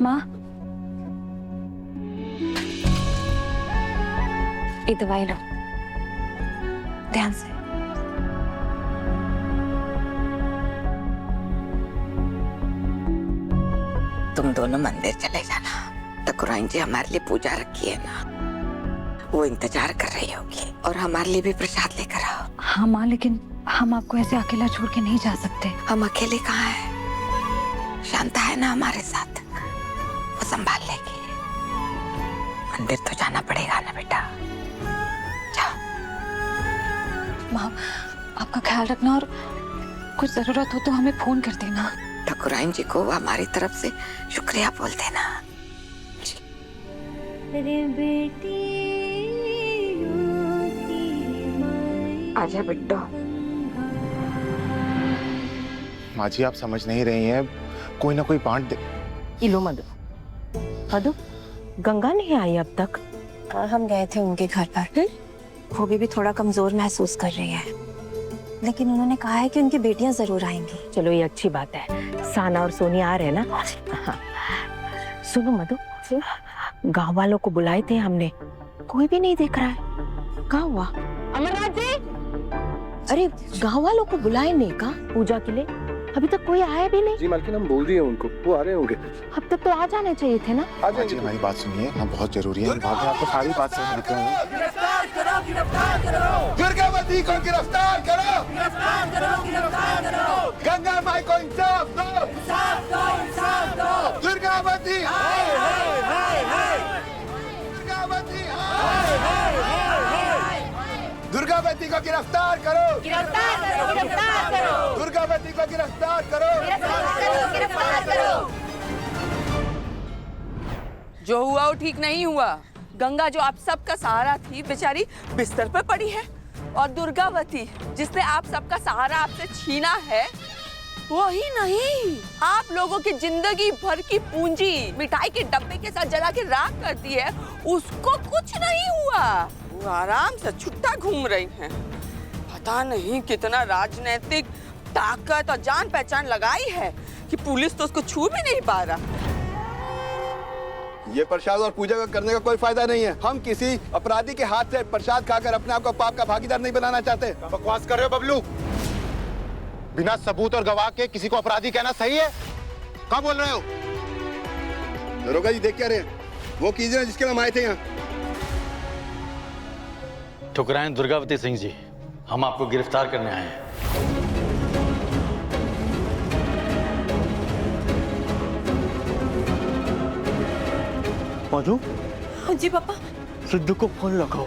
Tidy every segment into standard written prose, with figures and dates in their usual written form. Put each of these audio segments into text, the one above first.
माँ, ये दवाई लो, ध्यान से। तुम दोनों मंदिर चले जाना। ठाकुराइन जी हमारे लिए पूजा रखी है ना, वो इंतजार कर रही होगी। और हमारे लिए भी प्रसाद लेकर आओ। हाँ माँ, लेकिन हम आपको ऐसे अकेला छोड़ के नहीं जा सकते। हम अकेले कहाँ हैं? शांता है ना हमारे साथ, वो संभाल लेगी। मंदिर तो जाना पड़ेगा ना बेटा, जाओ। माँ, आपका ख्याल रखना और कुछ जरूरत हो तो हमें फोन कर देना। ठाकुराइन जी को हमारी तरफ से शुक्रिया बोल देना। आजा बिट्टो। माँ जी, आप समझ नहीं रही हैं, कोई ना कोई बांट दे। इलो मधु, मधु, गंगा नहीं आई अब तक? हम गए थे उनके घर पर। वो भी थोड़ा कमजोर महसूस कर रही है, लेकिन उन्होंने कहा है कि उनकी बेटियां जरूर आएंगी। चलो ये अच्छी बात है, साना और सोनी आ रहे हैं ना। हाँ। सुनो मधु, गांव वालों को बुलाए थे हमने, कोई भी नहीं दिख रहा है। कहाँ हुआ? अमरनाथ जी, अरे गांव वालों को बुलाए नहीं का पूजा के लिए? अभी तक कोई आया भी नहीं। जी मालकिन, हम बोल दिए उनको, वो आ रहे होंगे। अब तक तो आ जाने चाहिए थे ना। आ माँ जी, हमारी बात सुनिए, हम बहुत जरूरी है। भाभी आपको सारी बात समझ रहे हैं। गिरफ्तार करो, गिरफ्तार करो। दुर्गावती को गिरफ्तार करो, गिरफ्तार करो, गिरफ्तार करो। गंगा माई को इंसाफ दो, इंसाफ दो, इंसाफ दो। दुर्गावती हाय हाय हाय हाय। दुर्गावती दुर्गावती को गिरफ्तार करो, गिरफ्तार करो, गिरफ्तार करो। दुर्गावती को गिरफ्तार करो, गिरफ्तार करो, गिरफ्तार करो। जो हुआ वो ठीक नहीं हुआ। गंगा जो आप सबका सहारा थी, बेचारी बिस्तर पर पड़ी है। और दुर्गावती जिसने आप सबका सहारा आपसे छीना है, वो ही नहीं, आप लोगों की जिंदगी भर की पूंजी मिठाई के डब्बे के साथ जला के राख कर दी है, उसको कुछ नहीं हुआ। वो आराम से छुट्टा घूम रही हैं। पता नहीं कितना राजनीतिक ताकत और जान पहचान लगाई है कि पुलिस तो उसको छू भी नहीं पा रहा। ये प्रसाद और पूजा का करने का कोई फायदा नहीं है। हम किसी अपराधी के हाथ से प्रसाद खाकर अपने आप को पाप का भागीदार नहीं बनाना चाहते। बकवास कर रहे हो बबलू? बिना सबूत और गवाह के किसी को अपराधी कहना सही है? क्या बोल रहे हो? दरोगा जी देख क्या रहे हैं? वो कीजिए जिसके हम आए थे यहाँ। ठुकराइन दुर्गावती सिंह जी, हम आपको गिरफ्तार करने आए हैं। मधु? जी पापा। सिद्धू को फोन लगाओ।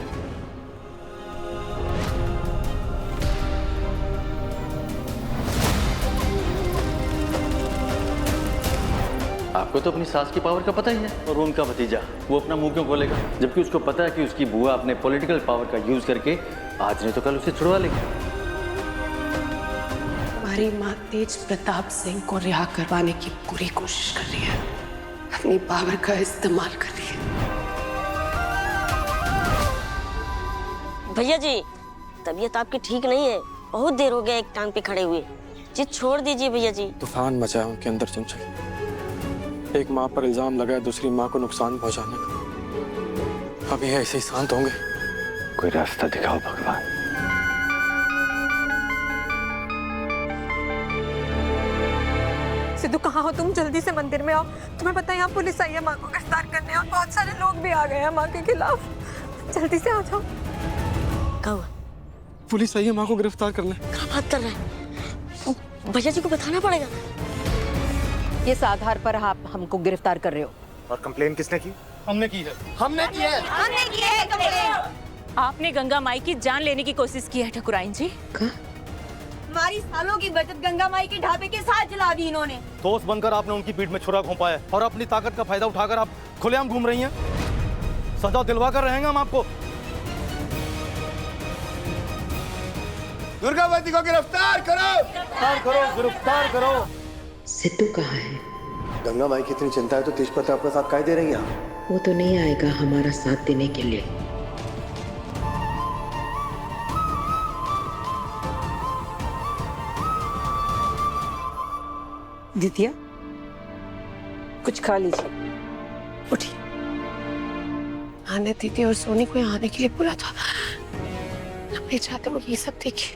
आपको तो अपनी सास की पावर का पता ही है, और उनका भतीजा वो अपना मुंह क्यों खोलेगा, जबकि उसको पता है कि उसकी बुआ अपने पॉलिटिकल पावर का यूज करके आज नहीं तो कल उसे छुड़वा लेगी। हमारी माँ तेज प्रताप सिंह को रिहा करवाने की पूरी कोशिश कर रही है, अपनी पावर का इस्तेमाल कर रही है। भैया जी, तबीयत आपकी ठीक नहीं है, बहुत देर हो गया एक टांग पे खड़े हुए। जी छोड़ दीजिए भैया जी। तूफान मचा है उनके अंदर चंचल। एक माँ पर इल्जाम लगाया दूसरी माँ को नुकसान पहुंचाने का। अभी ऐसे ही शांत होंगे? कोई रास्ता दिखाओ भगवान। सिद्धू कहाँ हो तुम? जल्दी से मंदिर में आओ। तुम्हें पता है यहाँ पुलिस आई है माँ को गिरफ्तार करने, और बहुत सारे लोग भी आ गए हैं माँ के खिलाफ। जल्दी से आ जाओ। कहाँ? पुलिस आई है माँ को गिरफ्तार करने। क्या बात कर रहे हैं? भैया जी को बताना पड़ेगा। किस आधार पर आप हमको गिरफ्तार कर रहे हो? और कंप्लेन किसने की? हमने की है। हमने की है। हमने की है कंप्लेन। आपने गंगा माई की जान लेने की कोशिश की है ठाकुराइन जी। हमारी सालों की बचत गंगा माई के ढाबे के साथ जला दी इन्होंने। दोस्त बनकर आपने उनकी पीठ में छुरा घोंपा है, और अपनी ताकत का फायदा उठाकर आप खुलेआम घूम रही हैं। सजा दिलवा कर रहेंगे हम आपको। दुर्गावती को गिरफ्तार करो, गिरफ्तार करो, गिरफ्तार करो। सिद्धू कहाँ है? गंगा माई की इतनी चिंता है तो तेज प्रताप के साथ काय दे रही हैं? वो तो नहीं आएगा हमारा साथ देने के लिए। दितिया, कुछ खा लीजिए, उठिए। आने दीदी और सोनी को यहाँ आने के लिए बोला था, हम नहीं चाहते वो ये सब देखे।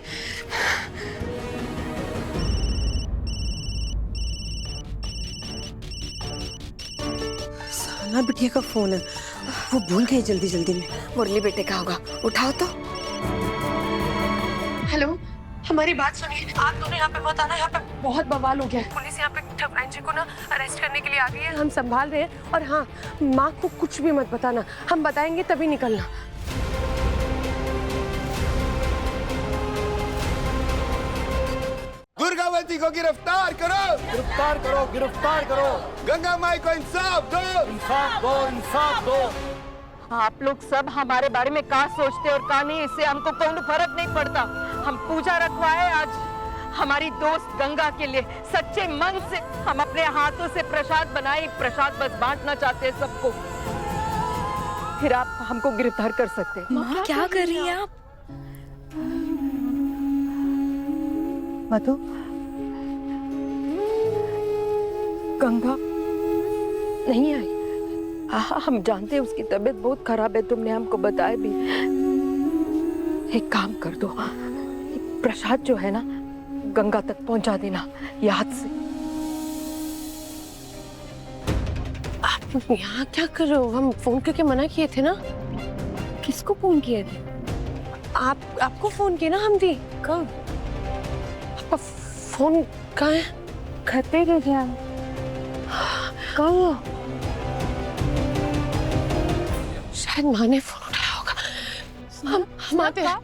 साना बिटिया का फोन है, वो भूल गई जल्दी जल्दी में। मुरली बेटे का होगा, उठाओ तो। हेलो, हमारी बात सुनिए। आप दोनों यहाँ पे मत आना, यहाँ पे बहुत बवाल हो गया है। पुलिस यहाँ पे ठकुराइन जी को ना अरेस्ट करने के लिए आ गई है। हम संभाल रहे हैं, और हाँ, माँ को कुछ भी मत बताना, हम बताएंगे तभी निकलना। दुर्गावती को गिरफ्तार करो, गिरफ्तार करो, गिरफ्तार करो। गंगा माई को इंसाफ दो, इंसाफ दो, इंसाफ दो। आप लोग सब हमारे बारे में क्या सोचते और क्या नहीं, इससे हमको कोई फर्क नहीं पड़ता। हम पूजा रखवाए आज हमारी दोस्त गंगा के लिए, सच्चे मन से हम अपने हाथों से प्रसाद बनाए, प्रसाद बस बांटना चाहते हैं सबको। फिर आप हमको गिरफ्तार कर सकते हैं। माँ क्या कर रही हैं आप? मधु, गंगा नहीं आई। हाँ, हम जानते हैं उसकी तबीयत बहुत खराब है, तुमने हमको बताया भी। एक काम कर दो, प्रसाद जो है ना गंगा तक पहुंचा देना याद से। आप यहाँ क्या कर रहे हो? हम फोन करके मना किए थे ना। किसको फोन किए थे? आपको फोन किया ना हम दी। कब? आपका फोन कहाँ है? घर पे गए थे हम। कब? शायद माँ ने फोन उठाया होगा। हम आते हैं।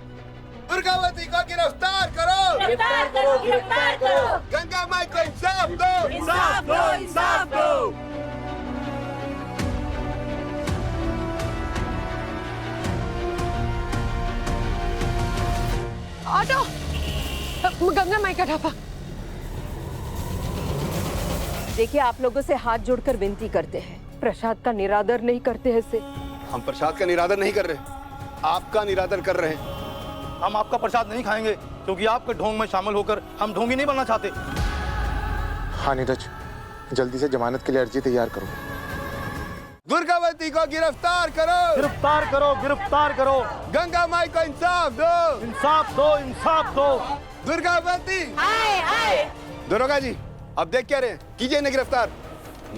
दुर्गावती को गिरफ्तार करो, गिरफ्तार करो, गिरफ्तार करो। गंगा माई को इंसाफ दो, इंसाफ दो, इंसाफ दो। ऑटो, गंगा माई का ढाबा। देखिए, आप लोगों से हाथ जोड़कर विनती करते हैं, प्रसाद का निरादर नहीं करते हैं इसे। हम प्रसाद का निरादर नहीं कर रहे, आपका निरादर कर रहे हैं। हम आपका प्रसाद नहीं खाएंगे क्योंकि आपके ढोंग में शामिल होकर हम ढोंगी नहीं बनना चाहते। हाँ नीरज, जल्दी से जमानत के लिए अर्जी तैयार करो। दुर्गावती को गिरफ्तार करो, गिरफ्तार करो, गिरफ्तार करो। गंगा माई को इंसाफ दो, इंसाफ दो, इंसाफ दो। दुर्गावती। आए, आए। दरोगा जी, अब देख क्या रहे हैं, कीजिए इन्हें गिरफ्तार।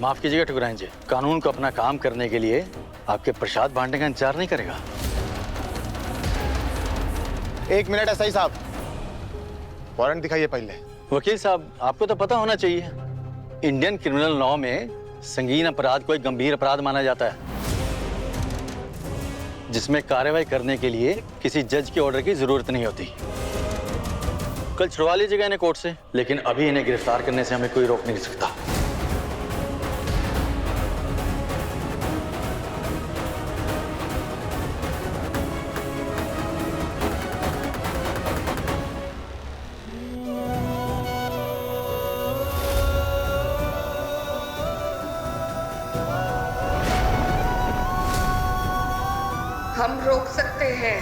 माफ कीजिएगा ठकुराइन जी, कानून को अपना काम करने के लिए आपके प्रसाद बांटने का इंतजार नहीं करेगा। एक मिनट एसआई साहब, वारंट दिखाइए पहले। वकील साहब, आपको तो पता होना चाहिए, इंडियन क्रिमिनल लॉ में संगीन अपराध को एक गंभीर अपराध माना जाता है, जिसमें कार्रवाई करने के लिए किसी जज के ऑर्डर की जरूरत नहीं होती। कल छुड़वा लीजिएगा इन्हें कोर्ट से, लेकिन अभी इन्हें गिरफ्तार करने से हमें कोई रोक नहीं सकता। हम रोक सकते हैं,